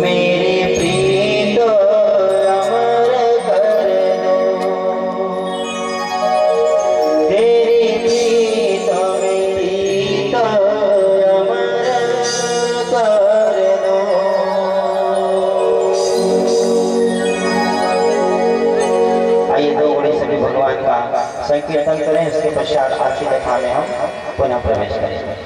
मेरी प्रीत अमर कर दो, तेरी प्रीत में प्रीत अमर कर दो। आइए दो घड़ी सभी भगवान का संकीर्तन करें, इसके पश्चात आखिरी कथा में हम पुनः प्रवेश करेंगे।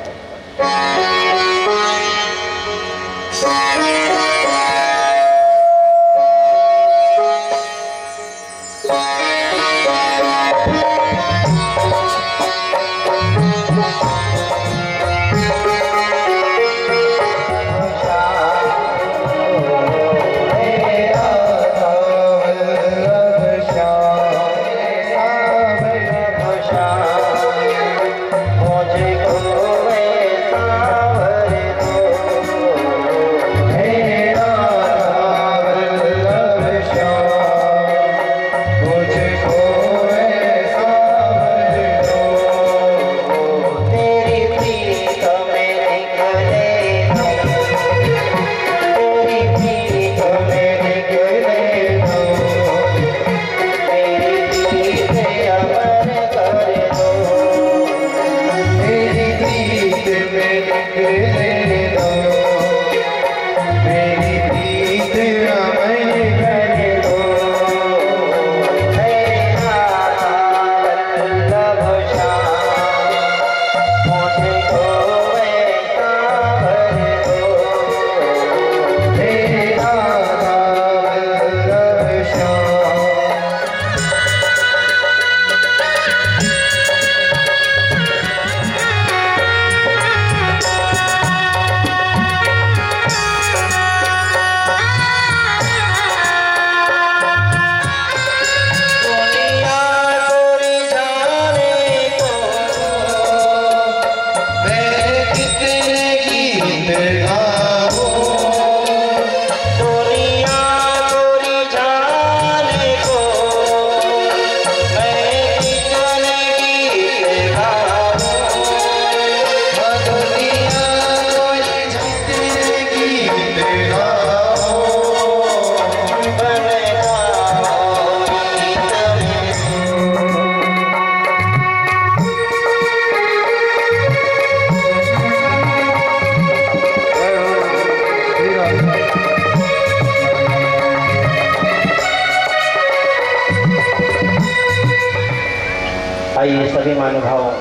आइए सभी महानुभावों,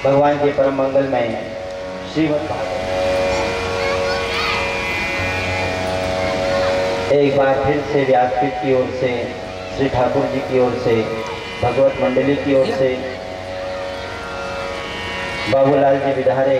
भगवान के परम मंगलमय श्रीमद् भागवत एक बार फिर से व्यासपीठ की ओर से, श्री ठाकुर जी की ओर से, भगवत मंडली की ओर से, बाबूलाल जी विधारे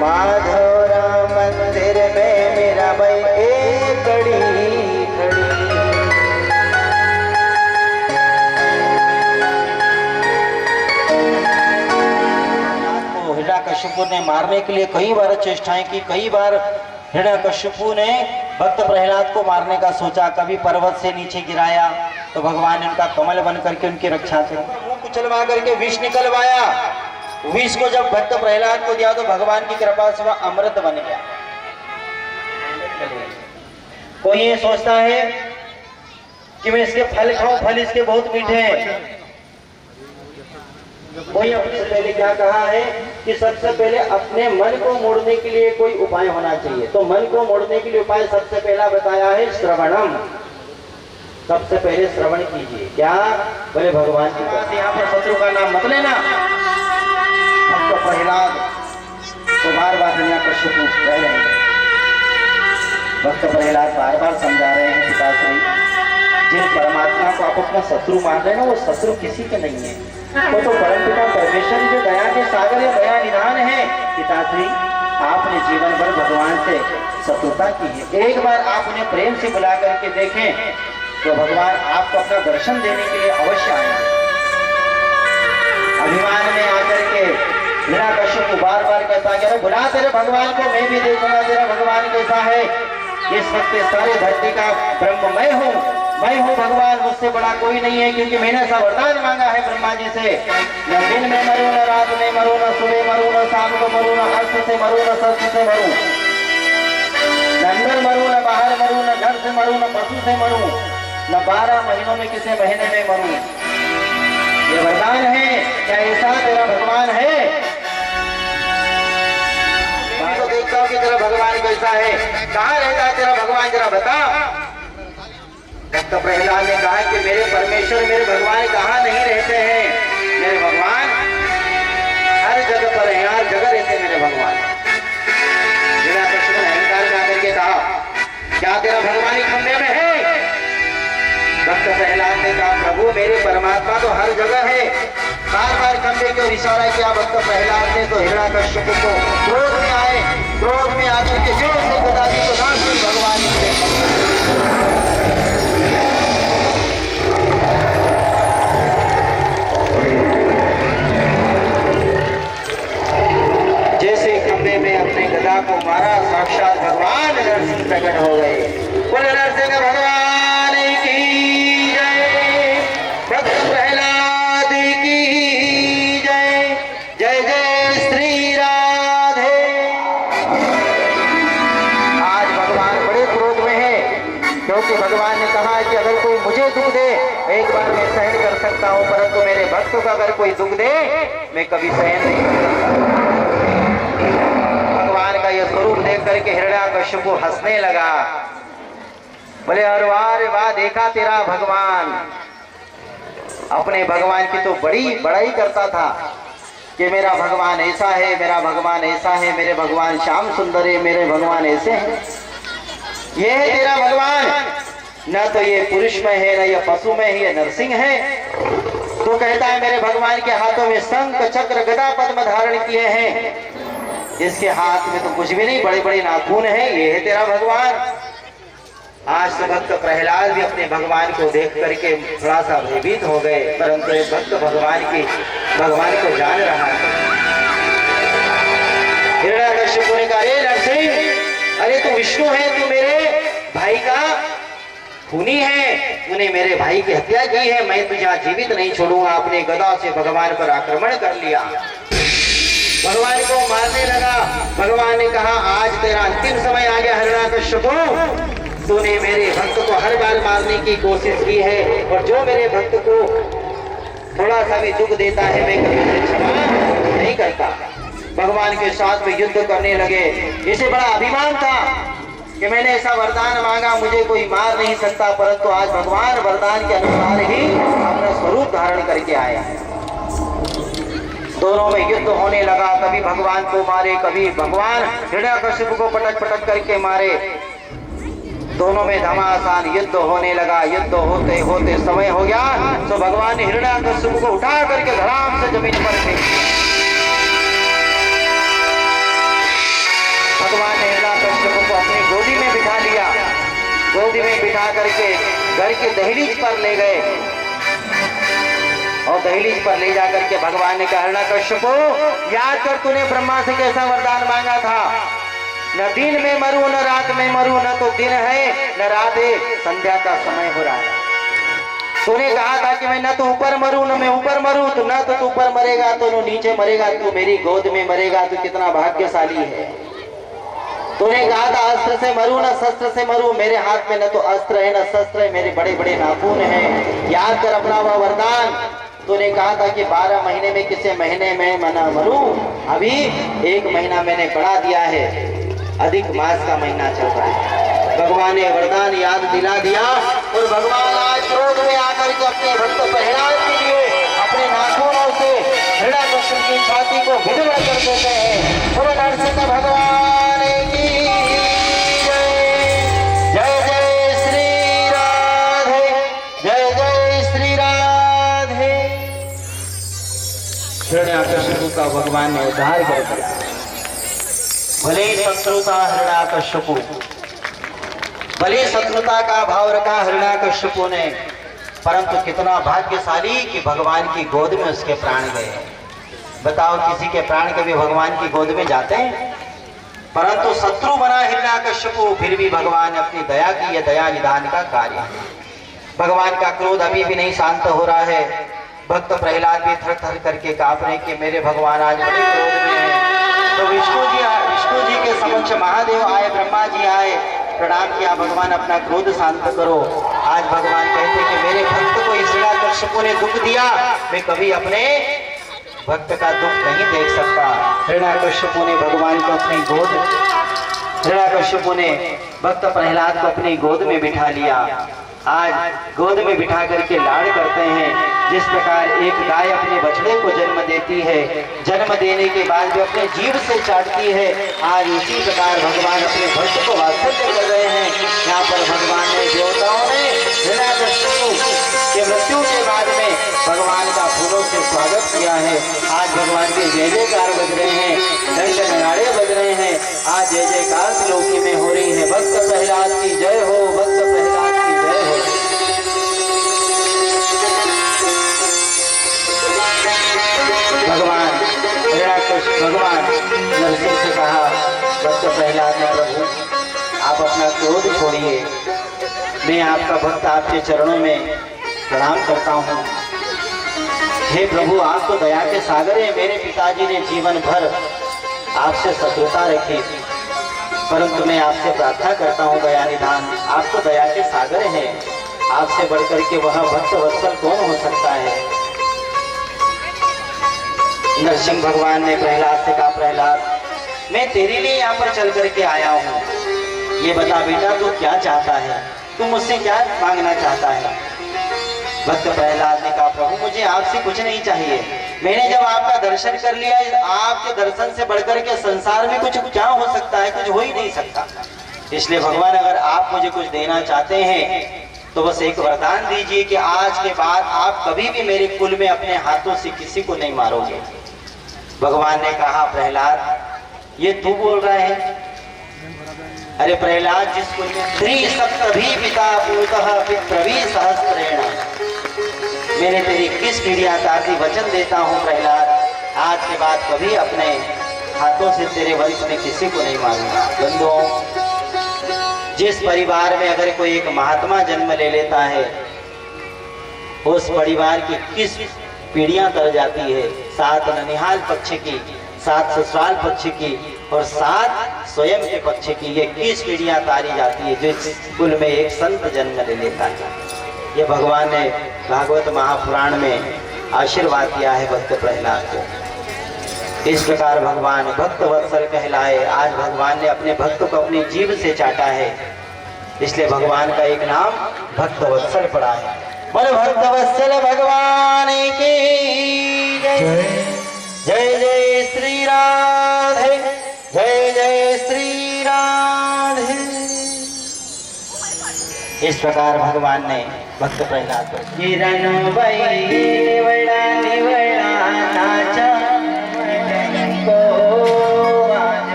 माधोरा मंदिर में मेरा भाई एक घड़ी खड़ी। हिरण्यकशिपु ने मारने के लिए कई बार चेष्टाएं की, कई बार हिरण्यकशिपु ने भक्त प्रहलाद को मारने का सोचा। कभी पर्वत से नीचे गिराया तो भगवान ने उनका कमल बन करके उनकी रक्षा की, मुंह कुचलवा करके विष निकलवाया। विष को जब भक्त प्रहलाद को दिया तो भगवान की कृपा से वह अमृत बन गया। कोई ये सोचता है कि मैं इसके फल खाऊं, फल इसके बहुत मीठे हैं। कोई अपने पहले क्या कहा है कि सबसे पहले अपने मन को मोड़ने के लिए कोई उपाय होना चाहिए। तो मन को मोड़ने के लिए उपाय सबसे पहला बताया है श्रवणम। सबसे पहले श्रवण कीजिए। क्या बोले? भगवान की बात। यहाँ पर शत्रु का नाम मत लेना। भक्त प्रहलाद तो बार बार हिरण्यकशिपु कह रहे हैं, भक्त प्रहलाद बार बार समझा रहे हैं पिताश्री, जिन परमात्मा को आप अपना शत्रु मान रहे हैं ना, वो शत्रु किसी के नहीं है, वो तो परमपिता परमेश्वर जो दया के सागर या दया निधान है। पिताश्री आपने जीवन भर भगवान से शत्रुता की है, एक बार आप उन्हें प्रेम से बुला करके देखें तो भगवान आपको अपना दर्शन देने के लिए अवश्य आएंगे। अभिमान में आकर के हिरण्यकशिपु बार बार कहता है, बुला तेरे भगवान को, मैं भी देखूंगा तेरा भगवान कैसा है। इस वक्त सारे धरती का ब्रह्म मैं हूँ भगवान, मुझसे बड़ा कोई नहीं है, क्योंकि मैंने ऐसा वरदान मांगा है ब्रह्मा जी से, न दिन में मरू, न रात में मरू, न सुबह मरू, न शाम को मरू, न अर्थ से मरू, न सत्य से मरू, न अंदर मरू, न बाहर मरू, न घर से मरू, न पशु से मरू, न 12 महीनों में किसी महीने में मरू। ये वरदान है। क्या ऐसा तेरा भगवान है? मैं तो देखता हूँ कि तेरा भगवान कैसा है, कहाँ रहता है तेरा भगवान, जरा बता। भक्त प्रहलाद ने कहा कि मेरे परमेश्वर, मेरे भगवान कहाँ नहीं रहते हैं, मेरे भगवान हर जगह पर है, हर जगह रहते मेरे भगवान। हिरण्यकशिपु ने अहंकार में आकर के कहा, क्या तेरा भगवान ही खंभे में है? भक्त प्रहलाद ने कहा, प्रभु मेरे परमात्मा तो हर जगह है। बार बार खंभे को इशारा किया भक्त प्रहलाद ने, तो हिरण्यकशिपु को क्रोध में आए, क्रोध में आकर के जोर से बता दी तो नाम से भगवान जैसे खंभे में अपने गदा को मारा, साक्षात भगवान नरसिंह प्रकट हो गए। बोले नरसिंह भगवान की जय, भक्त प्रहलाद की जय, जय जय श्री राधे। आज भगवान बड़े क्रोध में है, क्योंकि भगवान ने कहा कि अगर कोई मुझे दुख दे एक बार मैं सहन कर सकता हूँ, परंतु मेरे भक्त को अगर कोई दुख दे मैं कभी सहन नहीं कर सकता। भगवान का यह स्वरूप देख करके हिरण्यकशिपु हंसने लगा। बोले अरे वाह देखा तेरा भगवान। अपने भगवान की तो बड़ी बड़ाई करता था कि मेरा भगवान ऐसा है, मेरा भगवान ऐसा है, मेरे भगवान श्याम सुंदर है, मेरे भगवान ऐसे हैं। ये है तेरा भगवान, न तो ये पुरुष में है, न ये पशु में है, ये नरसिंह है। तो कहता है मेरे भगवान के हाथों में शंख चक्र गदा पद्म धारण किए हैं, इसके हाथ में तो कुछ भी नहीं, बड़े बड़े नाखून हैं, ये है तेरा भगवान। आज तो भक्त प्रहलाद भी अपने भगवान को देख करके थोड़ा सा भयभीत हो गए, परंतु ये भक्त भगवान को जान रहा है। हिरण्यकशिपु ने कहा, अरे नरसिंह, अरे तू विष्णु है, तू मेरे भाई का खूनी है, तूने मेरे भाई की हत्या की है, मैं तुझे जीवित नहीं छोड़ूंगा। अपने गदा से भगवान पर आक्रमण कर लिया, भगवान को मारने लगा। भगवान ने कहा, आज तेरा अंतिम समय आ गया हिरण्यकशिपु, तूने मेरे भक्त को हर बार मारने की कोशिश की है, और जो मेरे भक्त को थोड़ा सा भी दुख देता है मैं कभी उसे क्षमा नहीं करता। भगवान के साथ में युद्ध करने लगे। इसे बड़ा अभिमान था कि मैंने ऐसा वरदान मांगा, मुझे कोई मार नहीं सकता, परंतु आज भगवान वरदान के अनुसार ही अपना स्वरूप धारण करके आया। दोनों में युद्ध होने लगा, कभी भगवान को मारे, कभी भगवान हिरण्यकशिपु को पटक पटक करके मारे। दोनों में घमासान युद्ध होने लगा। युद्ध होते होते समय हो गया तो भगवान ने हिरण्यकशिपु को उठा करके धड़ाम से जमीन पर फेंक जाकर के घर की दहलीज पर ले गए और दहलीज पर ले जाकर के भगवान ने कहा, हिरण्यकश्यप याद कर तूने ब्रह्मा से कैसा वरदान मांगा था, न दिन में मरूं न रात में मरूं, न तो दिन है न रात है, संध्या का समय हो रहा है। तूने कहा था कि मैं न तो ऊपर मरूं न मैं ऊपर मरूं, तो न तो तू ऊपर मरेगा तो न नीचे मरेगा, तू मेरी गोद में मरेगा, तू कितना भाग्यशाली है। तूने कहा था अस्त्र से मरूं न शस्त्र से मरूं, मेरे हाथ में न तो अस्त्र है न शस्त्र है, मेरे बड़े बड़े नाखून हैं। याद कर अपना वह वरदान। तूने कहा था कि 12 महीने में किसी महीने में मना मरूं, अभी 1 महीना मैंने बढ़ा दिया है, अधिक मास का महीना चल रहा है। भगवान ने वरदान याद दिला दिया और भगवान आज क्रोध में आकर के अपने भक्त प्रहलाद के लिए अपने नाखूनों से हिरण्यकश्यप की छाती को भिड़वा कर देते हैं। बोलो नरसिंह भगवान की जय। जय जय श्री राधे, जय जय श्री राधे। हिरण्यकश्यप का भगवान ने उद्धार कर दिया। भले शत्रुता हिरण्यकश्यप, भले शत्रुता का भाव रखा हिरण्यकश्यप ने, परंतु कितना भाग्यशाली कि भगवान की गोद में उसके प्राण गए। बताओ किसी के प्राण कभी भगवान की गोद में जाते हैं? परंतु शत्रु बना हिरण्यकश्यप, फिर भी भगवान ने अपनी दया की, यह दया निधान का कार्य है। भगवान का क्रोध अभी भी नहीं शांत हो रहा है। भक्त प्रहलाद भी थर थर करके कांप रहे कि मेरे भगवान आज बड़े क्रोध में हैं। तो विष्णु जी के समक्ष महादेव आए, ब्रह्मा जी आए, प्रणाम किया, भगवान अपना क्रोध शांत करो। आज भगवान कहते कि मेरे भक्त को इस हिरण्यकश्यप ने दुख दिया, मैं कभी अपने भक्त का दुख नहीं देख सकता। हिरण्यकश्यप ने भगवान को अपनी गोद, हिरण्यकश्यप ने भक्त प्रहलाद को अपनी गोद में बिठा लिया। आज गोद में बिठा करके लाड़ करते हैं। जिस प्रकार एक गाय अपने बछड़े को जन्म देती है, जन्म देने के बाद भी अपने जीभ से चाटती है, आज उसी प्रकार भगवान अपने भक्त को वात्सल्य कर रहे हैं। यहाँ पर भगवान ने, देवताओं ने हिरण्यकश्यप के मृत्यु के बाद में भगवान का फूलों से स्वागत किया है। आज भगवान के जय जयकार बज रहे हैं, डंक नगाड़े बज रहे हैं। आज जय जयकार श्लोकी में हो रही है। भक्त प्रहलाद की जय हो, भक्त प्रहलाद की जय हो। भगवान भगवान नरसिंह से कहा, भक्त प्रहलाद ने, प्रभु आप अपना क्रोध छोड़िए, मैं आपका भक्त आपके चरणों में प्रणाम करता हूँ। हे प्रभु आप तो दया के सागर हैं। मेरे पिताजी ने जीवन भर आपसे शत्रुता रखी, परंतु मैं आपसे प्रार्थना करता हूँ दया निधान, आप तो दया के सागर हैं, आपसे बढ़कर के वह भक्त वत्सल कौन हो सकता है। नरसिंह भगवान ने प्रहलाद से कहा, प्रहलाद मैं तेरे लिए यहाँ पर चल करके आया हूँ, ये बता बेटा तू क्या चाहता है, तू मुझसे क्या मांगना चाहता है। भक्त प्रहलाद ने कहा, प्रभु मुझे आपसे कुछ नहीं चाहिए, मैंने जब आपका दर्शन कर लिया, आपके दर्शन से बढ़कर के संसार में कुछ क्या हो सकता है, कुछ हो ही नहीं सकता। इसलिए भगवान अगर आप मुझे कुछ देना चाहते हैं तो बस एक वरदान दीजिए कि आज के बाद आप कभी भी मेरे कुल में अपने हाथों से किसी को नहीं मारोगे। भगवान ने कहा, प्रहलाद ये तू बोल रहा है? अरे प्रहलाद जिस कुल में त्रिसप्तभी पिता पूतः पितृवी सहस्त्रेण, मैंने तेरी किस पीढ़ियां ताकि वचन देता हूँ प्रहलाद, आज के बाद कभी अपने हाथों से तेरे वंश में किसी को नहीं मारूंगा। बंधुओं, जिस परिवार में अगर कोई एक महात्मा जन्म ले लेता है, उस परिवार की किस पीढ़ियां तर जाती है, 7 ननिहाल पक्ष की, 7 ससुराल पक्ष की और 7 स्वयं के पक्ष की, ये 21 पीढ़ियां तारी जाती है जिस कुल में एक संत जन्म ले लेता है। ये भगवान ने भागवत महापुराण में आशीर्वाद दिया है भक्त प्रहलाद को। इस प्रकार भगवान भक्त वत्सल कहलाए। आज भगवान ने अपने भक्त को अपनी जीभ से चाटा है, इसलिए भगवान का एक नाम भक्त वत्सल पड़ा है। बोल भक्त वत्सल भगवान की जय। जय जय श्री राधे, जय जय श्री राधे। इस प्रकार भगवान ने भक्त प्रहलाद को किरण वै निवड़ा निवड़ा नाचा को आज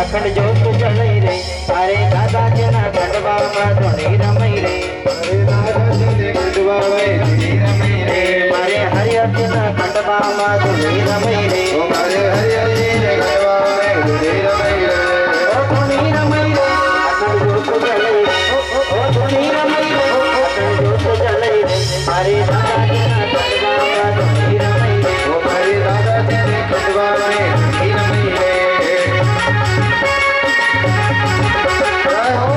अखंड जोत जलई रे अरे दादा जना खंडवा में धुनी रमई रे अरे दादा जने खंडवा में धुनी रमई रे मारे हरियर जना खंडवा में धुनी रमई रे ओ मारे हरियर जने खंडवा में धुनी रमई रे ओ धुनी रमई रे अखंड जोत जलई रे ओ धुनी रमई रे अखंड जोत जलई रे अरे दादा जना खंडवा में धुनी रमई रे ओ मारे दादा जने खंडवा में धुनी रमई रे जय हो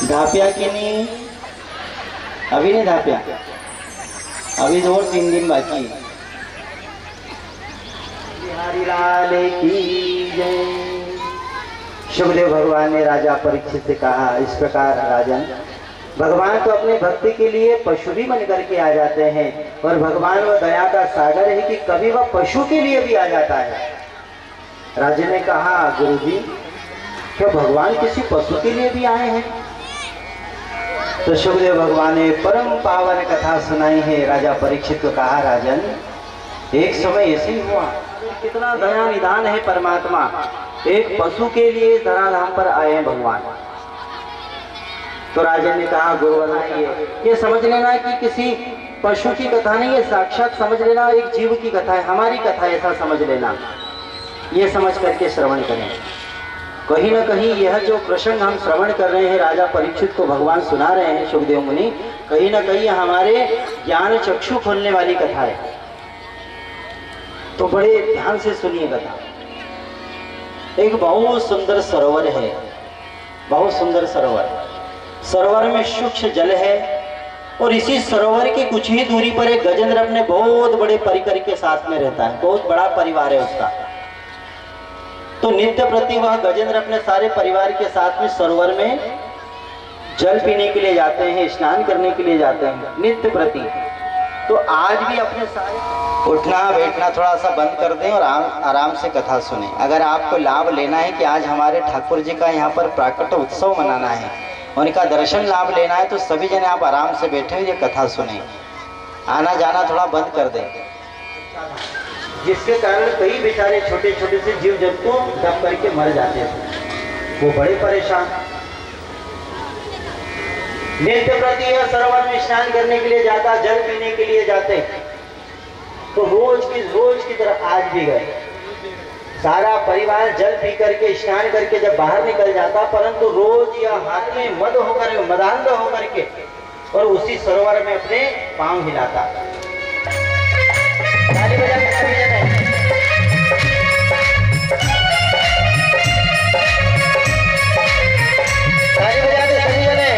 धाप्या की नहीं अभी नहीं धाप्या अभी तो और 3 दिन बाकी है। बिहारी लाल की जय। शुभदेव भगवान ने राजा परीक्षित से कहा इस प्रकार राजन भगवान तो अपने भक्ति के लिए पशु भी बन करके आ जाते हैं और भगवान वह दया का सागर है कि कभी वह पशु के लिए भी आ जाता है। राजा ने कहा गुरुजी क्या भगवान किसी पशु के लिए भी आए हैं? तो शुभदेव भगवान ने परम पावन कथा सुनाई है। राजा परीक्षित को कहा राजन एक समय ऐसे ही हुआ कितना दया निदान है परमात्मा एक पशु के लिए धराधाम पर आए हैं भगवान। तो राजा ने कहा गुरु बनाइए ये समझ लेना कि किसी पशु की कथा नहीं है साक्षात समझ लेना एक जीव की कथा है हमारी कथा ऐसा समझ लेना ये समझ करके श्रवण करें। कहीं ना कहीं यह जो प्रसंग हम श्रवण कर रहे हैं राजा परीक्षित को भगवान सुना रहे हैं शुभदेव मुनि कहीं ना कहीं हमारे ज्ञान चक्षु खोलने वाली कथा है। तो बड़े ध्यान से सुनिए कथा। एक बहुत सुंदर सरोवर है बहुत सुंदर सरोवर में सूक्ष्म जल है और इसी सरोवर की कुछ ही दूरी पर एक गजेंद्र अपने बहुत बड़े परिकर के साथ में रहता है बहुत बड़ा परिवार है उसका। तो नित्य प्रति वह गजेंद्र अपने सारे परिवार के साथ में सरोवर में जल पीने के लिए जाते हैं स्नान करने के लिए जाते हैं नित्य प्रति। तो आज भी अपने सारे उठना बैठना थोड़ा सा बंद कर दें और आराम से कथा सुने। अगर आपको लाभ लेना है कि आज हमारे ठाकुर जी का यहाँ पर प्राकट उत्सव मनाना है उनका दर्शन लाभ लेना है तो सभी जने आप आराम से बैठे हुए ये कथा सुने। आना जाना थोड़ा बंद कर दें जिसके कारण कई बेचारे छोटे छोटे से जीव जंतु दब करके मर जाते हैं वो बड़े परेशान। नित्य प्रति यह सरोवर में स्नान करने के लिए जाता जल पीने के लिए जाते तो रोज की तरह आज भी गए सारा परिवार जल पी करके स्नान करके जब बाहर निकल जाता परंतु रोज यह हाथ में मद होकर मदांध होकर के और उसी सरोवर में अपने पांव हिलाता। ताली बजा के सभी जने ताली बजा के सभी जने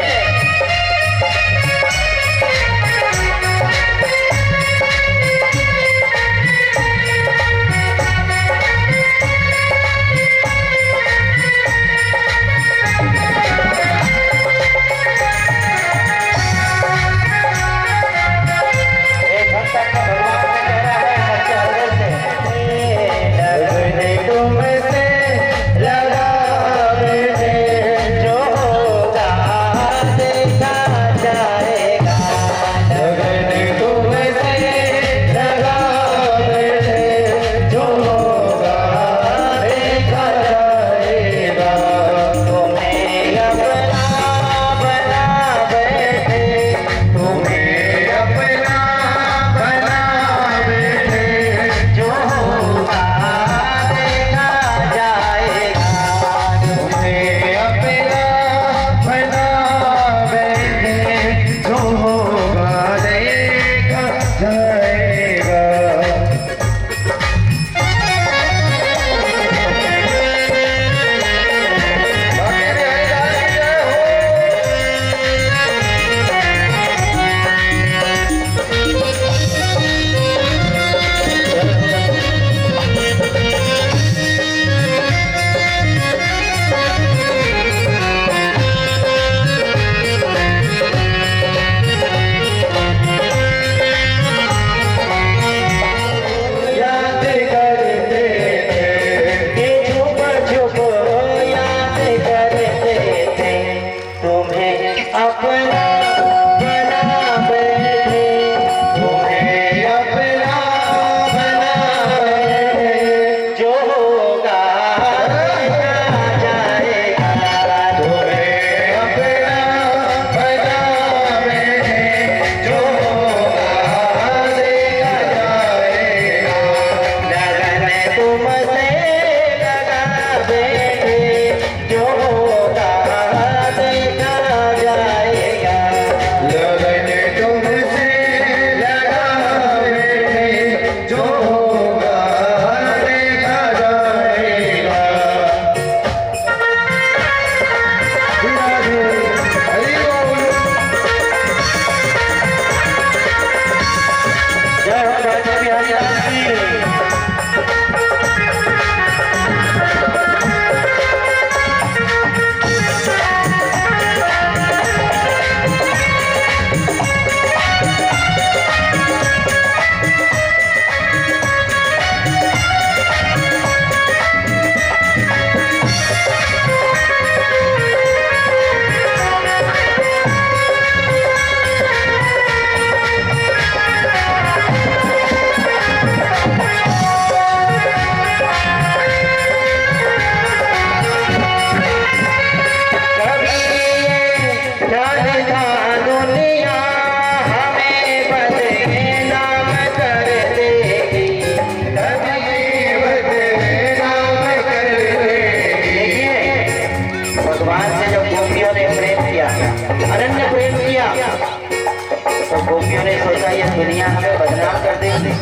गोपियों ने सोचा ये दुनिया हमें बदनाम कर देगी,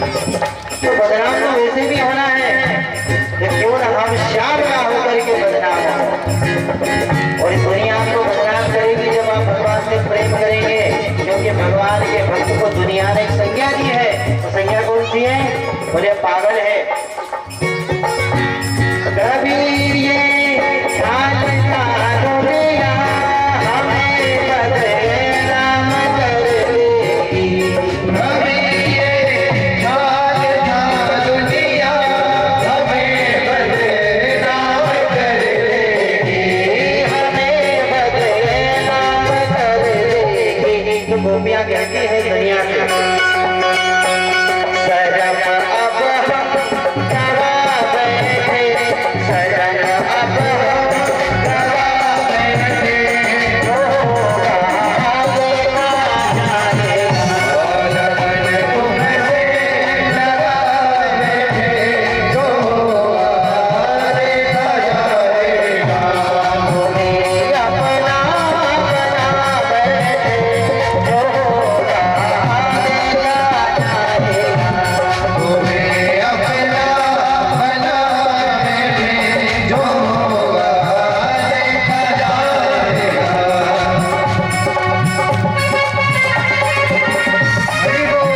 तो बदनाम तो वैसे भी होना है, तो क्यों ना हम श्याम ना होकर के बदनाम हो। और इस दुनिया को बदनाम करेगी जब आप भगवान से प्रेम करेंगे, क्योंकि भगवान के भक्त को दुनिया ने एक संज्ञा दी है। तो संज्ञा कौन सी है? बोले पागल है। कबीर ये ख्याल का दुनिया हमें बदनाम कर देगी, कबीर ये ख्याल का दुनिया हमें बदनाम कर देगी, हमें बदनाम कर देगी। तो गोपियां कहती है दुनिया के शरम अब हम गवा बैठे, शरण अब हम गवा बैठे, होगा देखा जाएगा, लगन तुमसे लगा बैठे, जो होगा देखा जाएगा, तुम्हें अपना बना बैठे, जो होगा देखा जाएगा, तुम्हें अपना बना बैठे, जो होगा देखा जाएगा। हरि बोल।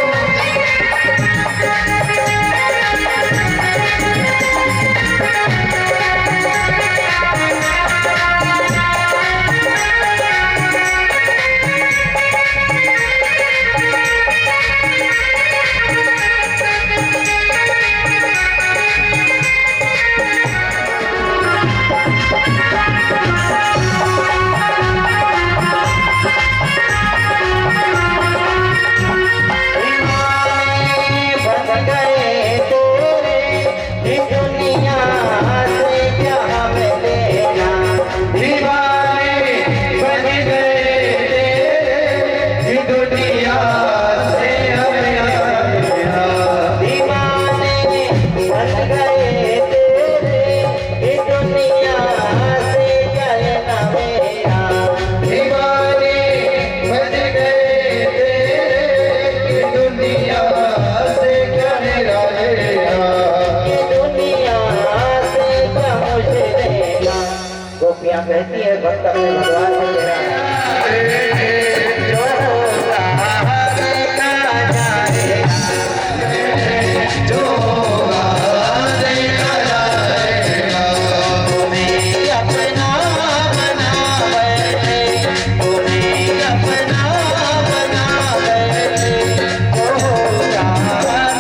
बन गए तेरे इस दुनिया से क्या हमें लेना, दीवाने बन गए तेरे, इस दुनिया से हमें आया। दीवाने बन गए तेरे इस दुनिया से क्या लेना मेरा, दीवाने बन गए तेरे, इस दुनिया से क्या मेरा लेना। ये दुनिया से क्या मुझे लेना। गोपियां कहती है भक्त अपने भगवान से कह रहा है, जो होगा देखा जाएगा, जो होगा देखा जाएगा। तुम्हें अपना बना बैठे, तुम्हें अपना बना बैठे, जो होगा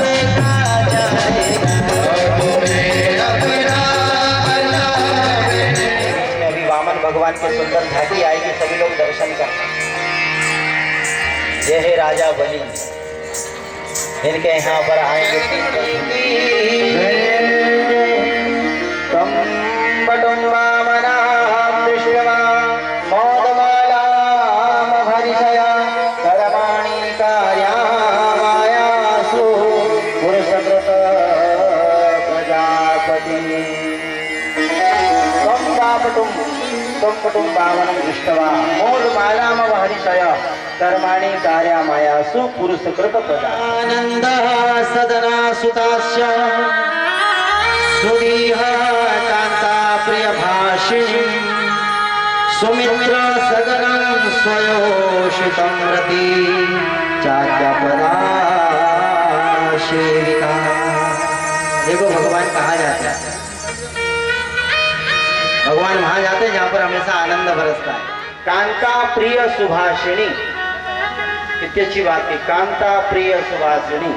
देखा जाएगा। तुम्हें अपना बना बैठे। इसमें अभी वामन भगवान के सुंदर झांकी आएगी, सभी लोग दर्शन कर। ये है राजा बलि, इनके यहाँ पर आएंगे तम बटुम वामनां दृष्ट्वा मोदमालां भरिषया कर्माणि कार्यामायासु पुरुषकृत प्रजापति। त्वं पटुं वामनं दृष्ट्वा मोदमालामहर्षय कर्माणि कार्यामायासु पुरुषकृत प्रजा। आनन्दः सदना सुतास्य सुधीः कान्ता प्रियभाषिणी सुमित्र सगनं स्वयोषितं रति चाद्यपदा सेविका। देखो भगवान कहाँ जाते हैं, भगवान वहां जाते हैं जहां पर हमेशा आनंद बरसता है। कांता प्रिय सुभाषिणी, कितनी अच्छी बात है, कांता प्रिय सुभाषिणी।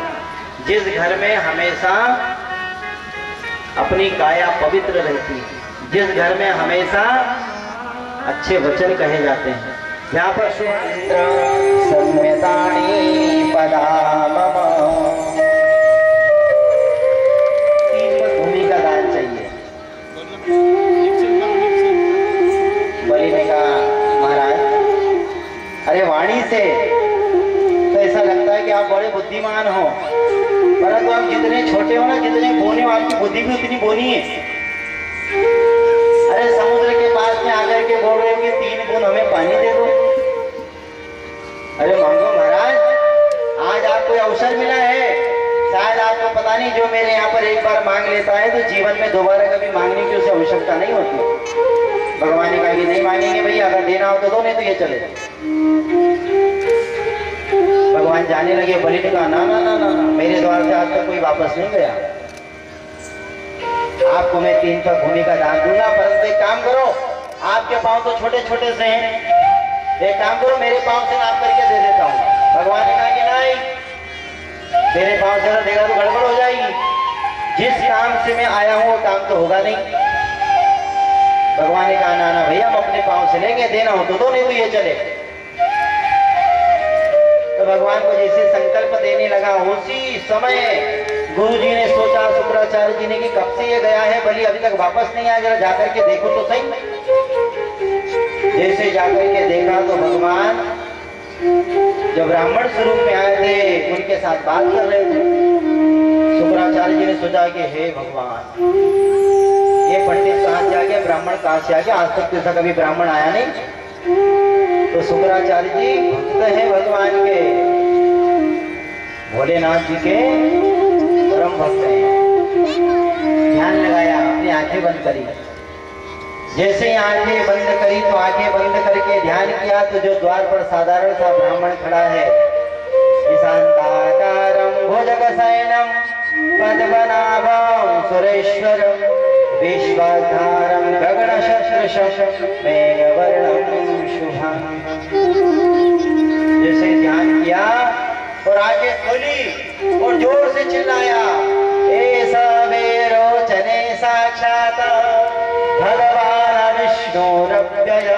जिस घर में हमेशा अपनी काया पवित्र रहती है, जिस घर में हमेशा अच्छे वचन कहे जाते हैं, यहाँ पर सम्यतानि पदा मम। तीन पर भूमि का दान चाहिए। बलि ने कहा महाराज, अरे वाणी से तो ऐसा लगता है कि आप बड़े बुद्धिमान हो, परंतु आप जितने छोटे हो ना, जितने बोने हो, आपकी बुद्धि भी उतनी बोनी है। अरे समुद्र के पास में आकर के बोल रहे हो कि 3 बूंद हमें पानी दे दो। अरे मांगो महाराज, अवसर मिला है। शायद आपको पता नहीं, जो मेरे यहाँ पर एक बार मांग लेता है तो जीवन में दोबारा कभी मांगने की उसे आवश्यकता नहीं होती। भगवान ने कहा कि नहीं मांगेंगे भैया, अगर देना हो तो दो, नहीं तो ये चले। भगवान जाने लगे। बलि ने कहा ना ना ना ना, मेरे द्वार से आज तक कोई वापस नहीं गया। आपको मैं 3 का भूमि का दान दूंगा, परंतु एक काम करो, आपके पांव तो छोटे छोटे से हैं, एक काम करो मेरे पांव से नाप करके दे देता हूँ। भगवान ने कहा कि नहीं, तेरे पांव से देगा तो गड़बड़ हो जाएगी। जिस काम से मैं आया हूँ वो काम तो होगा नहीं। भगवान ने कहा ना ना भैया, हम अपने पांव से लेंगे, देना हो तो दो, नहीं तो ये चले। तो भगवान को जैसे संकल्प देने लगा, उसी समय गुरुजी ने सोचा, शुक्राचार्य जी ने, कि कब से ये गया है बलि, अभी तक वापस नहीं आया, जरा जाकर के देखो तो सही। जैसे जाकर के देखा तो भगवान जब ब्राह्मण स्वरूप में आए थे, उनके साथ बात कर रहे थे। शुक्राचार्य जी ने सोचा कि हे भगवान, ये पंडित कहाँ से आ गया, ब्राह्मण कहाँ से आ गया, आज तक तो ऐसा कभी ब्राह्मण आया नहीं। तो शुक्राचार्य जी भक्त हैं भगवान के, भोलेनाथ जी के परम भक्त हैं। ध्यान लगाया, अपनी आंखें बंद करी। जैसे ही आंखें बंद करी तो आंखें बंद करके ध्यान किया तो जो द्वार पर साधारण सा ब्राह्मण खड़ा है, शांताकारं भुजगशयनं पद्मनाभं सुरेश्वरं विश्वाधारं गगनसदृशं मेघवर्णं शुभं। जैसे ध्यान किया और आंखें खोली और जोर से चिल्लाया, ऐसा वेरोचने साक्षात भगवान विष्णुरव्यय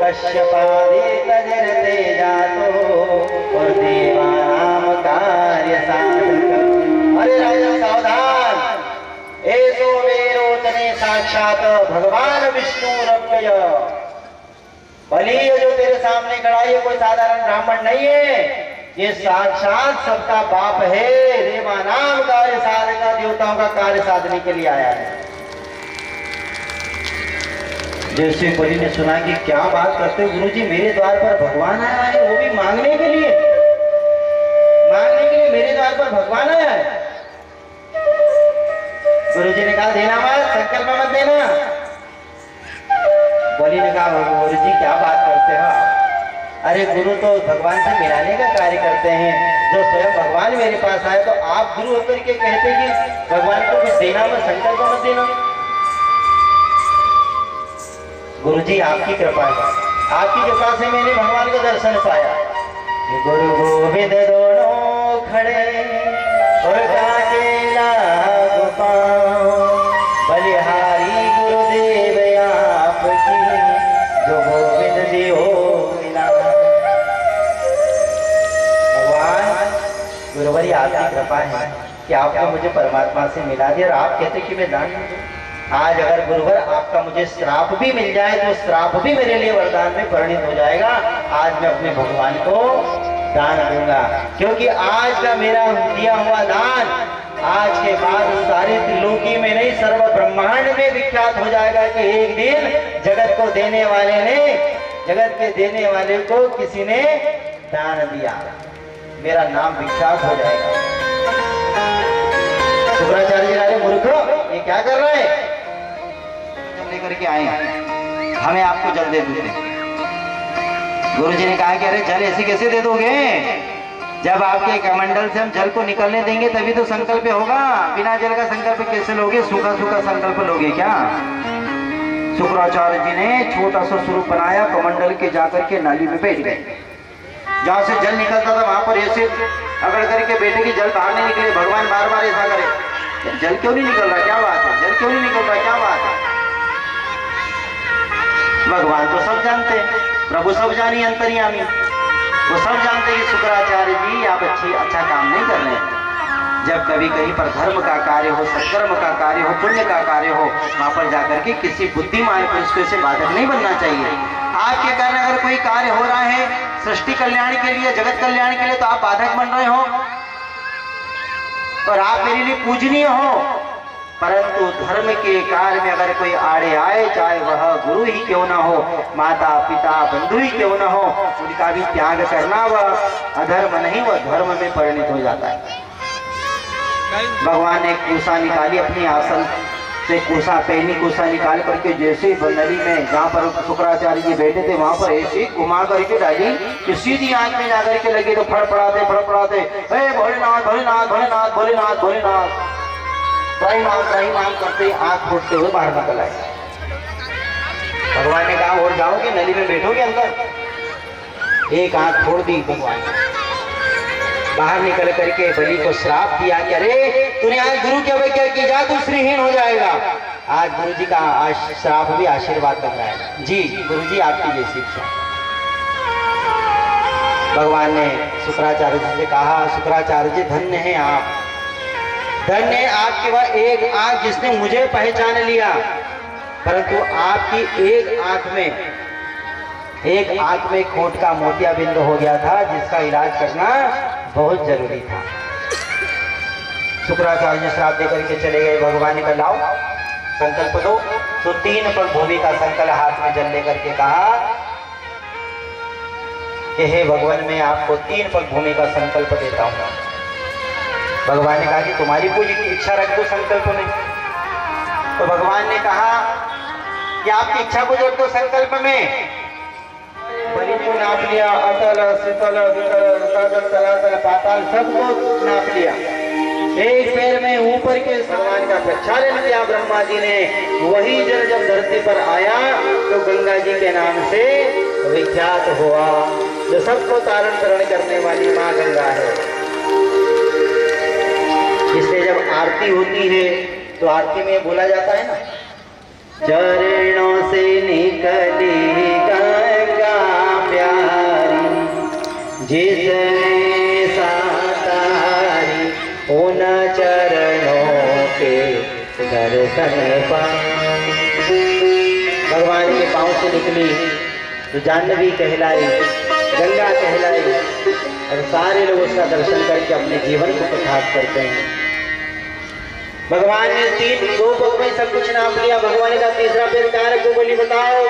कश्यपादित जरते जातो और देवानां कार्य साधक। अरे राजा सावधान, ऐसो वेरोचने साक्षात भगवान विष्णुरव्यय। बलि जो तेरे सामने खड़ा है, ये कोई साधारण ब्राह्मण नहीं है, ये साक्षात सबका बाप है, देवानाम कार्य साधक, देवताओं का कार्य साधने के लिए आया है। जैसे बलि ने सुना कि क्या बात करते हो गुरुजी, मेरे द्वार पर भगवान आया है, वो भी मांगने के लिए मेरे द्वार पर भगवान आया है। गुरुजी ने कहा देना मत, संकल्प मत देना। बलि ने कहा गुरुजी क्या बात करते हो आप, अरे गुरु तो भगवान से मिलाने का कार्य करते हैं, जो स्वयं भगवान मेरे पास आए तो आप गुरु होकर के कहते कि भगवान को कुछ देना मत, संकल्प मत देना। गुरुजी आपकी कृपा है, आपकी कृपा से मैंने भगवान का दर्शन पाया। गुरु गोविंद दोनों खड़े और काके लागू पाँव, बलिहारी गुरुदेव आपकी जो गोविंद जी हो मिला। भगवान गुरुवरी आपकी कृपा है कि आपने मुझे परमात्मा से मिला दिया और आप कहते कि मैं दान नहीं दूं। आज अगर गुरुवर आपका मुझे श्राप भी मिल जाए तो श्राप भी मेरे लिए वरदान में परिणित हो जाएगा। आज मैं अपने भगवान को दान दूंगा, क्योंकि आज का मेरा दिया हुआ दान आज के बाद सारे त्रिलोकी में नहीं, सर्व ब्रह्मांड में विख्यात हो जाएगा कि एक दिन जगत को देने वाले ने, जगत के देने वाले को किसी ने दान दिया, मेरा नाम विख्यात हो जाएगा। शुक्राचार्य जी अरे मूर्खो, ये क्या कर रहे हैं? लेकर के आए, हमें आपको जल दे देते। गुरुजी ने कहा कि अरे जल ऐसे कैसे दे दोगे, जब आपके कमंडल से हम जल को निकलने देंगे तभी तो संकल्प होगा, बिना जल का संकल्प कैसे लोगे, सूखा सूखा संकल्प लोगे क्या? शुक्राचार्य जी ने छोटा सा स्वरूप बनाया, कमंडल के जाकर के नाली में बैठ गए। जहां से जल निकलता था वहां पर ऐसे अगड़ करके बैठे कि जल बाहर नहीं निकले। भगवान बार बार ऐसा करे, जल क्यों नहीं निकल रहा, क्या बात है, जल क्यों नहीं निकल रहा, क्या बात है? भगवान तो सब जानते हैं, प्रभु सब जानी अंतर्यामी, वो सब जानते हैं कि शुक्राचार्य जी आप अच्छा काम नहीं कर रहे हैं। जब कभी कहीं पर धर्म का कार्य हो, सत्कर्म का कार्य हो, पुण्य का कार्य हो, वहां पर जाकर के किसी बुद्धिमान पुरुष से बाधक नहीं बनना चाहिए। आपके कारण अगर कोई कार्य हो रहा है सृष्टि कल्याण के लिए, जगत कल्याण के लिए, तो आप बाधक बन रहे हो और आप मेरे लिए पूजनीय हो, परंतु धर्म के कार्य में अगर कोई आड़े आए, चाहे वह गुरु ही क्यों न हो, माता पिता बंधु ही क्यों न हो, उनका भी त्याग करना वह अधर्म नहीं, वह धर्म में परिणत हो जाता है। भगवान ने कुसा निकाली अपनी आसन से, कुसा पहनी, कुसा निकाल करके जैसे नदी में जहाँ पर शुक्राचार्य जी बैठे थे वहां पर ऐसे घुमा करके डाली कि सीधी आंख में जाकर के लगे तो फड़फड़ाते भोलेनाथ भोलेनाथ भोलेनाथ भोलेनाथ भोलेनाथ त्राहिमाम करते आंख फूटते हुए बाहर निकल आए। भगवान ने कहा और जाओगे, नदी में बैठोगे अंदर। एक आंख फोड़ दी भगवान ने, बाहर निकल करके बलि को श्राप दिया कि अरे तूने आज गुरु की अवज्ञा की, जा तू श्रीहीन हो जाएगा। आज गुरु जी का श्राप भी आशीर्वाद बन रहा है। जी गुरु जी आपकी जैसी इच्छा। भगवान ने शुक्राचार्य जी से कहा, शुक्राचार्य जी धन्य है आप, धन्य है आपकी वह एक आंख जिसने मुझे पहचान लिया, परंतु आपकी एक आंख में खोट का मोतियाबिंद हो गया था, जिसका इलाज करना बहुत जरूरी था। शुक्राचार्य जी श्राप देकर के चले गए। भगवान ने कहा लाओ संकल्प दो, तो 3 पग भूमि का संकल्प हाथ में जल लेकर के कहा कि हे भगवान मैं आपको 3 पग भूमि का संकल्प देता हूँ। भगवान ने कहा कि तुम्हारी पूरी इच्छा रख दो संकल्प में। तो भगवान ने कहा कि आपकी इच्छा को जोड़ दो संकल्प में। बलि को नाप लिया, अतल शीतल वितल तलातल पाताल सबको नाप लिया। एक पैर में ऊपर के भगवान का प्रक्षालन किया ब्रह्मा जी ने। वही जल जब धरती पर आया तो गंगा जी के नाम से विख्यात हुआ, जो सबको तारण तरण करने वाली माँ गंगा है। इसलिए जब आरती होती है तो आरती में बोला जाता है ना, चरणों से निकली गंगा प्यारी, जिसने सातारी उन चरणों के दर्शन पाए। भगवान के पांव से निकली तो जाह्नवी कहलाई, गंगा कहलाई, और सारे लोग उसका दर्शन करके अपने जीवन को प्रभावित करते हैं। भगवान ने 2 पग में सब कुछ नाप लिया। भगवान का तीसरा पैर कहाँ रखो बोली बताओ,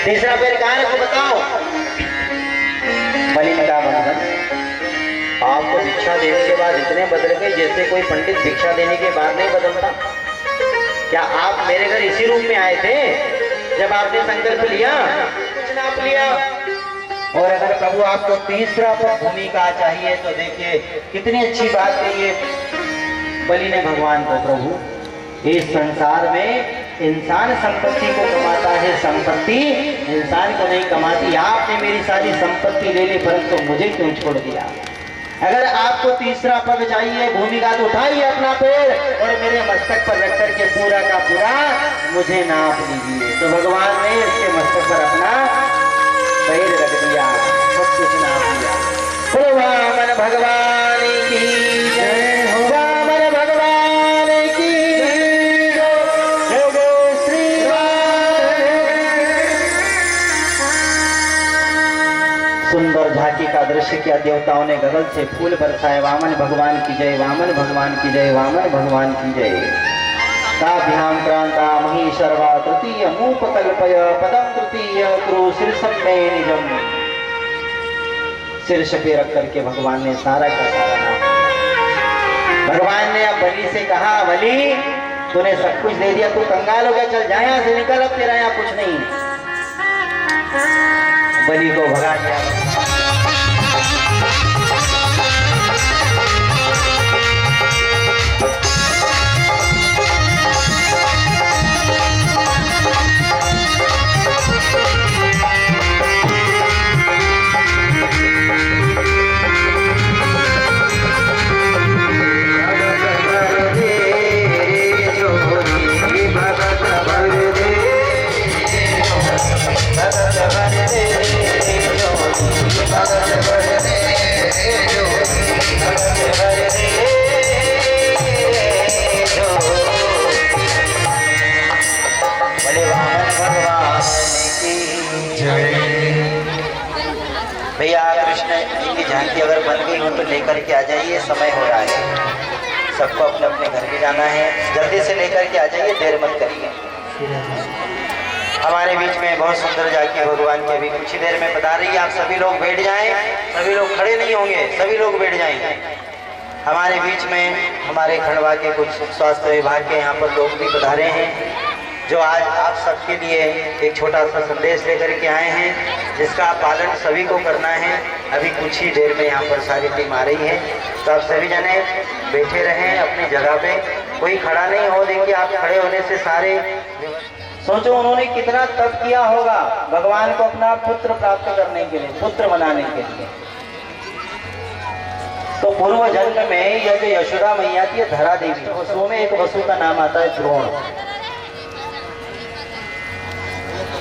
तीसरा पैर कहाँ रखो बताओ। बलि ने कहा भगवान आपको भिक्षा देने के बाद इतने बदल गए जैसे कोई पंडित भिक्षा देने के बाद नहीं बदलता। क्या आप मेरे घर इसी रूप में आए थे जब आपने संकल्प लिया, कुछ नाप लिया? और अगर प्रभु आपको तीसरा पग भूमि का चाहिए तो देखिए कितनी अच्छी बात कही है बलि ने भगवान को। प्रभु इस संसार में इंसान संपत्ति को कमाता है, संपत्ति इंसान को नहीं कमाती। आपने मेरी सारी संपत्ति ले ली परंतु मुझे क्यों छोड़ दिया? अगर आपको तीसरा पग चाहिए भूमि का तो उठाइए अपना पैर और मेरे मस्तक पर रख करके पूरा का पूरा मुझे नाप लीजिए। तो भगवान ने इसके मस्तक पर अपना पैर रख दिया, सब कुछ नाप दिया। बोलो वामन भगवान की जय हो, वामन भगवान की जय हो, श्री सुंदर झांकी का दृश्य किया। देवताओं ने गगन से फूल बरसाए। वामन भगवान की जय, वामन भगवान की जय, वामन भगवान की जय। ताभ्याम क्रांता मही शर्वा तृतीय मूप कल्पय पदम तृतीय क्रू शीर्षम में निजम। शीर्ष पे रख करके भगवान ने सारा का सारा नाम। भगवान ने अब बलि से कहा बलि तूने सब कुछ दे दिया, तू कंगाल हो गया, चल जा यहाँ से निकल, अब तेरा यहाँ कुछ नहीं। बलि को भगा दिया। भैया कृष्ण जी की झांकी अगर बन गई हो तो लेकर के आ जाइए, समय हो रहा है, सबको अपने अपने घर भी जाना है, जल्दी से लेकर के आ जाइए, देर मत करिए। हमारे बीच में बहुत सुंदर झांकी भगवान की अभी कुछ ही देर में पधार रही है। आप सभी लोग बैठ जाएं, सभी लोग खड़े नहीं होंगे, सभी लोग बैठ जाएंगे। हमारे बीच में हमारे खंडवा के कुछ स्वास्थ्य विभाग के यहाँ पर लोग भी पधारे हैं, जो आज आप सबके लिए एक छोटा सा संदेश लेकर के आए हैं, जिसका पालन सभी को करना है। अभी कुछ ही देर में यहाँ पर सारी टीम आ रही है, तो आप सभी जने बैठे रहें अपनी जगह पे, कोई खड़ा नहीं हो। देखिए आप खड़े होने से सारे, सोचो उन्होंने कितना तप किया होगा भगवान को अपना पुत्र प्राप्त करने के लिए, पुत्र बनाने के लिए। तो पूर्व जन्म में यह जो यशोदा मैया थी धरा देवी, वसुओं में एक वसु का नाम आता है द्रोण।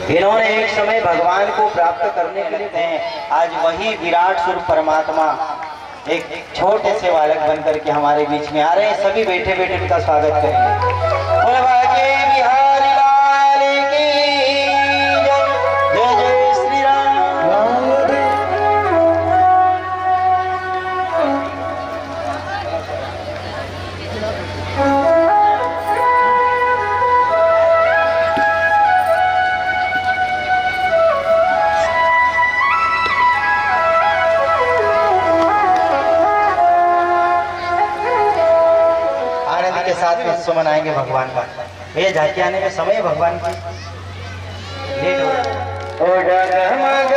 इन्होंने एक समय भगवान को प्राप्त करने के लिए, आज वही विराट स्वरूप परमात्मा एक छोटे से बालक बन करके हमारे बीच में आ रहे हैं। सभी बैठे बैठे उनका स्वागत करेंगे। बोल भाग्य बिहारी लाल की जय, जय जय श्री राम। के साथ में उत्सव मनाएंगे भगवान का। ये झांकी आने में समय भगवान की लेट हो रहा। ओ डगमग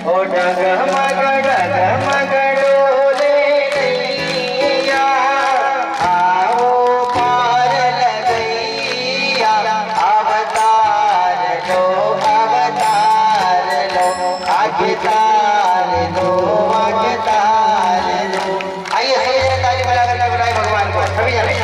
ओ डगमग डगमग डोले नैया, आओ पार लगैया, अवतार लो आगे तार लो आगे तार लो। आइए सभी ताली बजा करके बुलाए भगवान को, सभी जने।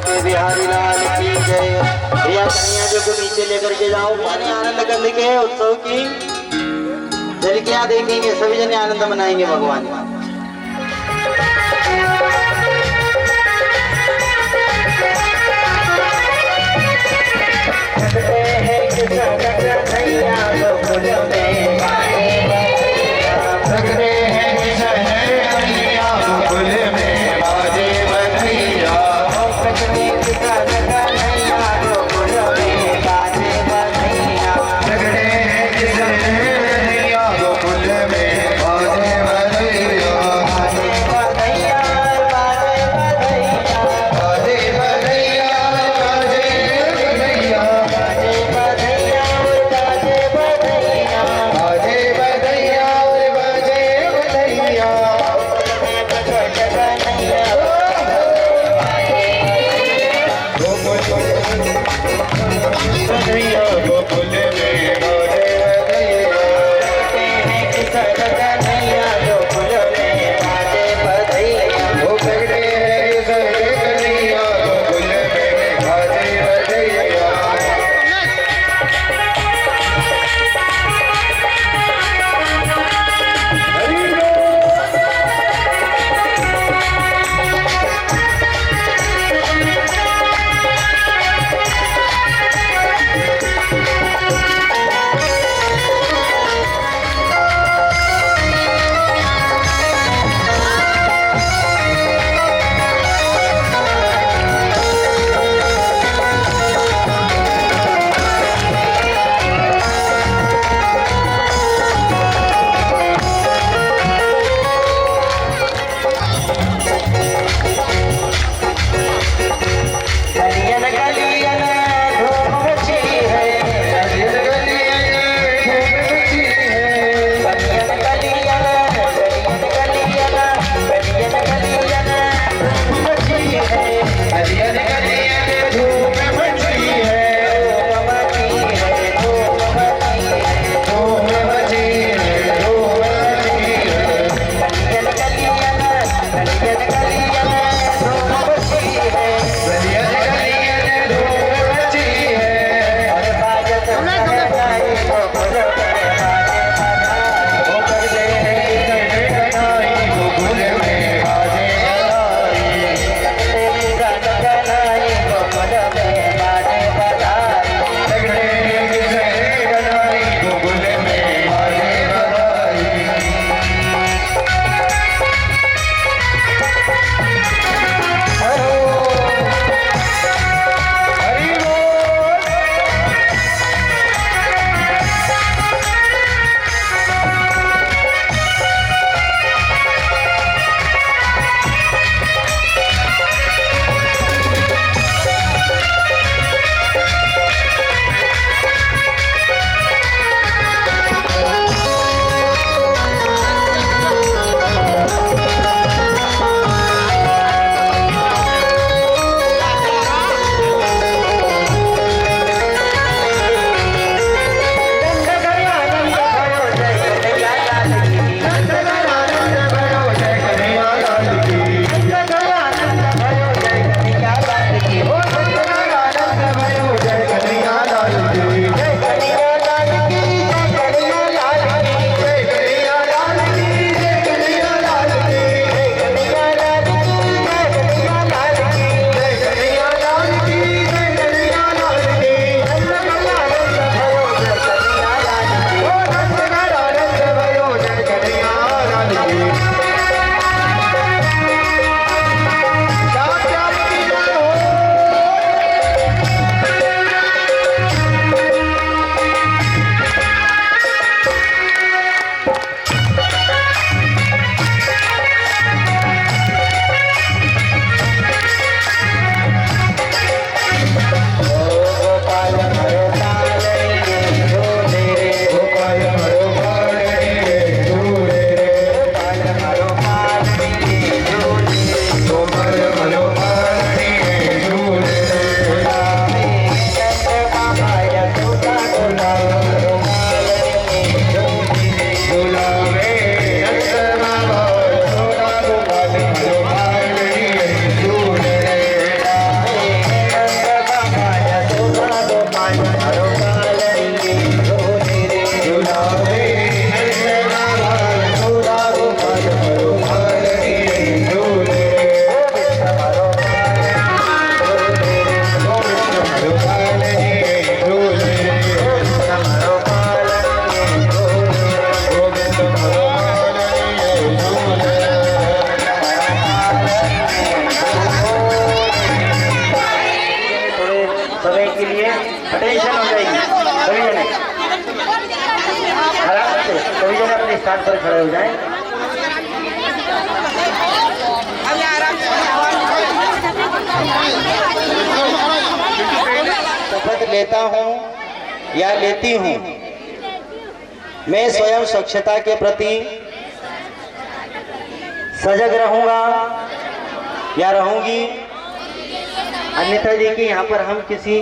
के बिहारी लाल की जय। भैया कन्हैया जी को नीचे लेकर के जाओ, माने आनंद करने के उत्सव की जल क्या देखेंगे, सभी जने आनंद मनाएंगे भगवान का। है स्थान पर खड़े हो जाएं। शपथ लेता हूँ या लेती हूँ, मैं स्वयं स्वच्छता के प्रति सजग रहूंगा या रहूंगी। अन्यथा देखिए यहाँ पर हम किसी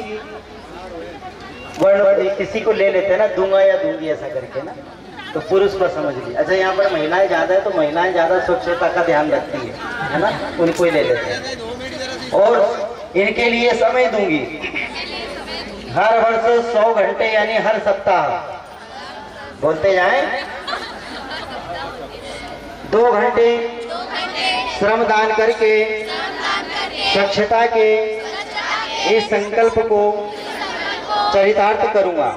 वर्ण किसी को ले लेते हैं ना, दूंगा या दूंगी ऐसा करके ना, तो पुरुष पर समझ लीजिए। अच्छा यहाँ पर महिलाएं ज्यादा है तो महिलाएं ज्यादा स्वच्छता का ध्यान रखती है ना, उनको ही ले लेते हैं। और इनके लिए समय दूंगी, हर वर्ष 100 घंटे यानी हर सप्ताह बोलते जाएं 2 घंटे श्रम दान करके स्वच्छता के इस संकल्प को चरितार्थ करूंगा।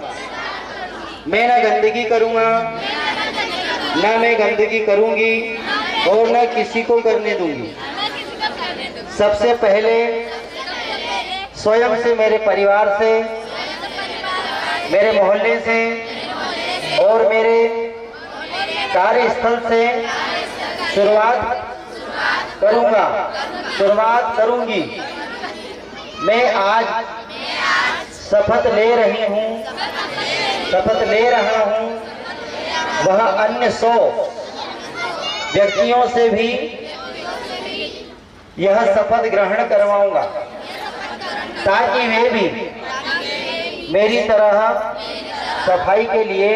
मैं न गंदगी करूंगा, न मैं गंदगी करूंगी और न किसी को करने दूंगी। सबसे पहले स्वयं से, मेरे परिवार से, मेरे मोहल्ले से और मेरे कार्यस्थल से शुरुआत करूंगी। मैं आज शपथ ले रहा हूं, वह अन्य 100 व्यक्तियों से भी यह शपथ ग्रहण करवाऊंगा, ताकि वे भी मेरी तरह सफाई के लिए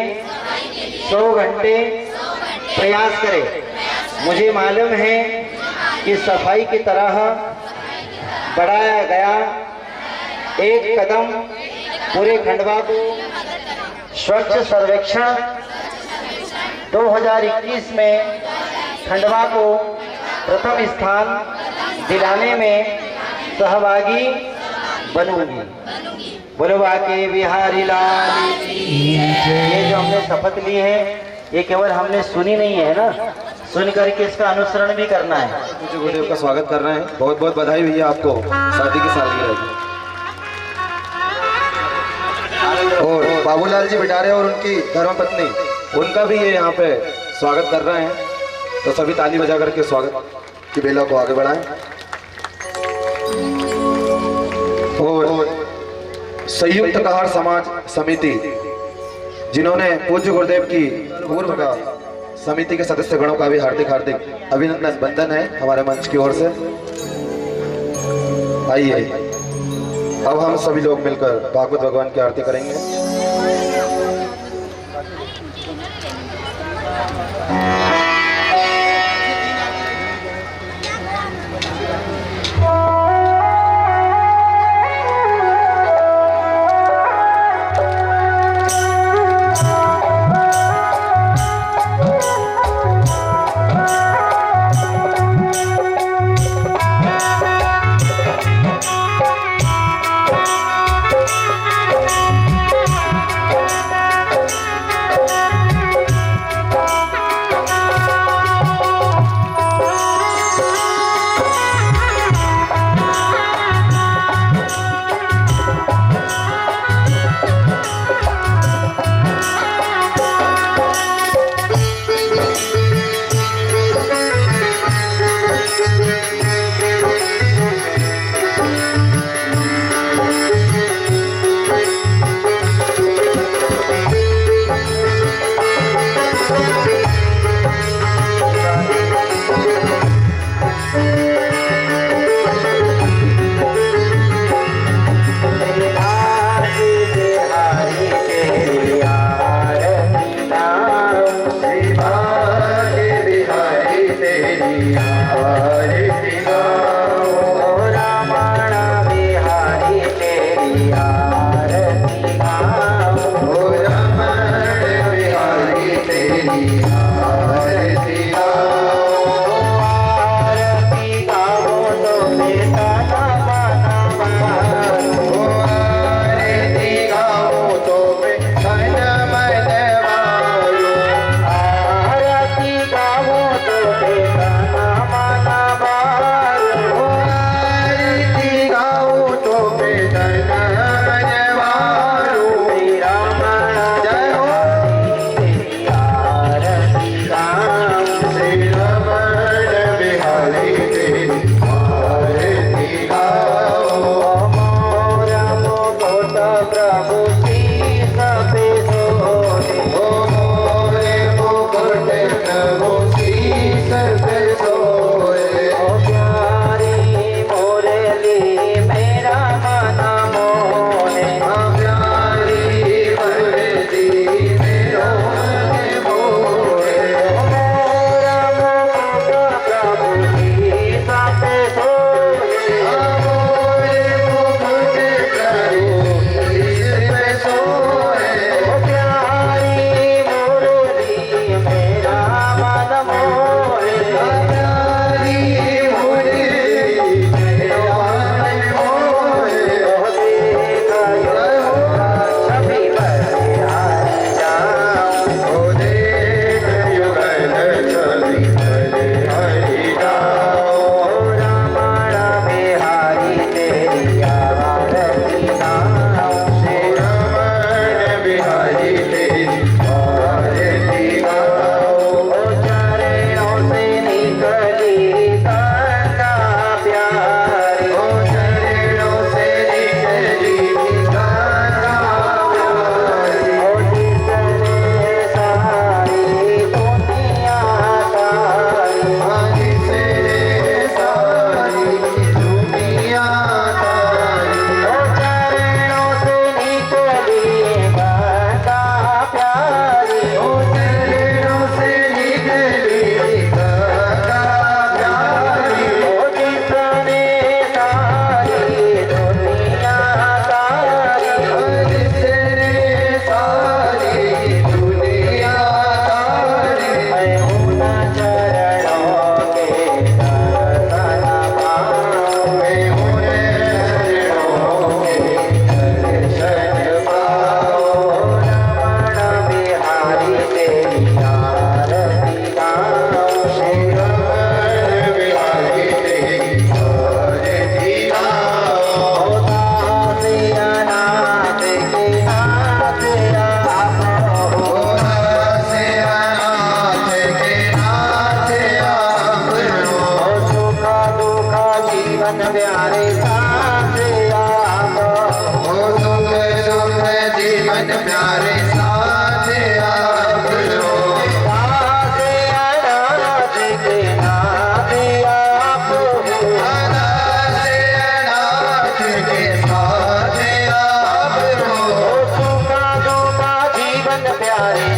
100 घंटे प्रयास करें। मुझे मालूम है कि सफाई की तरह बढ़ाया गया एक कदम पूरे खंडवा को स्वच्छ सर्वेक्षण 2021 में खंडवा को प्रथम स्थान दिलाने में सहभागी बनूंगी। बोलो बाके बिहारी लाल की जय। ये जो हमने शपथ ली है ये केवल हमने सुनी नहीं है ना, सुन करके इसका अनुसरण भी करना है। मुझे गुरुदेव का स्वागत कर रहे हैं, बहुत बहुत बधाई भैया आपको शादी की सालगिरह की। और बाबूलाल जी बिटारे और उनकी धर्मपत्नी, उनका भी ये यहाँ पे स्वागत कर रहे हैं, तो सभी ताली बजा करके स्वागत की बेला को आगे बढ़ाएं। और संयुक्त कहार समाज समिति, जिन्होंने पूज्य गुरुदेव की पूर्व का समिति के सदस्य गणों का भी हार्दिक हार्दिक अभिनंदन बंधन है हमारे मंच की ओर से। आइए अब हम सभी लोग मिलकर भागवत भगवान की आरती करेंगे।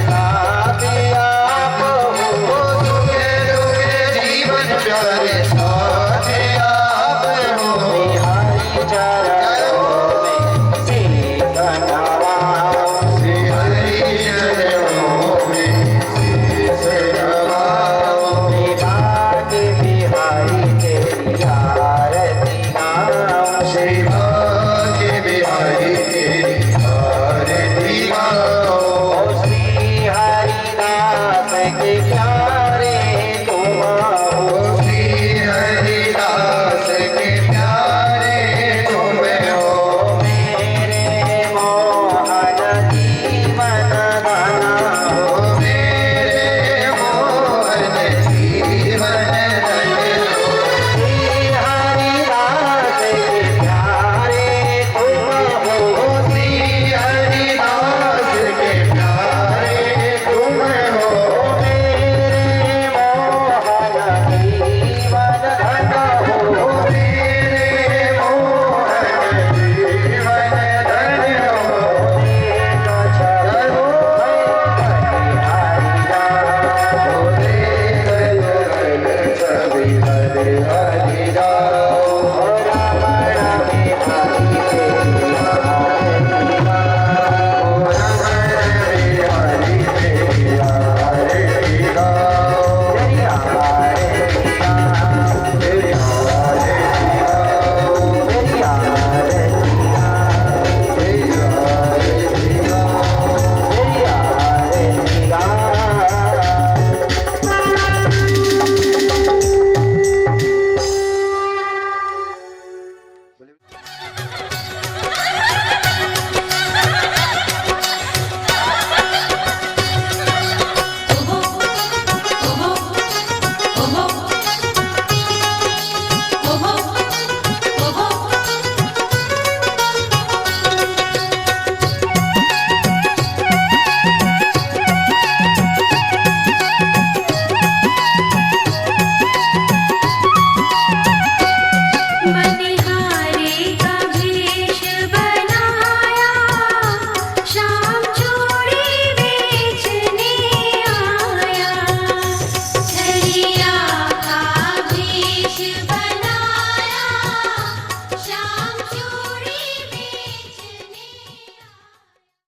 का